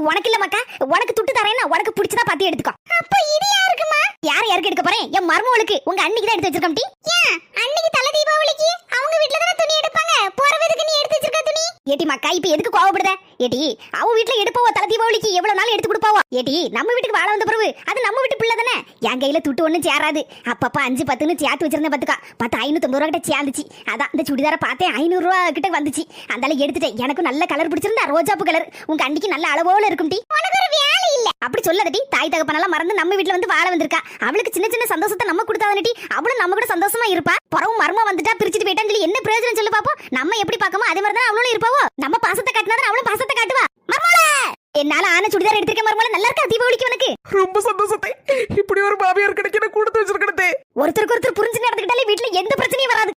உனக்கு இல்ல மக்கா, உனக்கு துட்டு தரேன்னா உனக்கு பிடிச்சதா பாத்து எடுத்துக்கோ. அப்ப இது யாருக்குமா? யாருக்கு எடுக்க போறேன்? என் மருமகளுக்கு, உங்க அண்ணிக்கு தான் எடுத்து வச்சிருக்கேன் டி. ஏன் அன்னைக்கு தல தீபாவளிக்கு அவங்க வீட்ல தான துணி எடுப்பாங்க, போறவதுக்கு நீ எடுத்து வச்சிருக்க துணி? ஏடி மக்கா, இப்ப எதுக்கு கோவப்படுத? ஏடி அவ வீட்ல எடுப்பவோ தல தீபாவளிக்கு எவ்வளவு நாள் எடுத்து கொடுப்பாவோ? ஏடி நம்ம வீட்டுக்கு வாழ வந்த பிறகு அது நம்ம வீட்டு பிள்ளை தானே, என் கையில துட்டு ஒண்ணும் சேராது. அப்பப்ப 5 10ன்னு சேர்த்து வச்சிருந்தேன் பாத்துக்கா, 10 550 ரூபா கிட்ட சேர்ந்துச்சு. அதான் இந்த சுடிதார பார்த்தேன் 500 ரூபா கிட்ட வந்துச்சு, அந்தால எடுத்துட்டேன். எனக்கு நல்ல கலர் பிடிச்சிருந்தா, ரோஜாப்பு கலர். உங்க அண்ணிக்கு நல்ல அளவோல இருக்கும் டி. உனக்கு ஒரு வேலை இல்ல அப்படி சொல்லாதடி. தாய் தகப்பனெல்லாம் மறந்து நம்ம வீட்ல வந்து வாழ வந்திருக்கா, அவளுக்கு சின்ன சின்ன சந்தோஷத்தை நம்ம கொடுத்தாதானடி அவளும் நம்ம கூட சந்தோஷமா இருப்பா. பறவும் மர்மமா வந்துட்டா பிரிச்சுட்டு போயிட்டான்னு சொல்லி என்ன பிரயோஜனம் சொல்லு பாப்போம். நம்ம எப்படி பார்க்கமோ அதே மாதிரி தான் அவளும் இருப்பாவோ. நம்ம பாசத்தை காட்டினாதான் அவளும் பாசத்தை காட்டுவா. மர்மல என்னால ஆன சுடிதார் எடுத்திருக்கேன் மர்மல, நல்லா இருக்கா தீபாவளிக்கு உனக்கு? ரொம்ப சந்தோஷத்தை. இப்படி ஒரு மாமியார் கிடைக்க கொடுத்து வச்சிருக்கே. ஒருத்தருக்கு ஒருத்தர் புரிஞ்சு நடந்துக்கிட்டாலே வீட்ல எந்த பிரச்சனையும் வராது.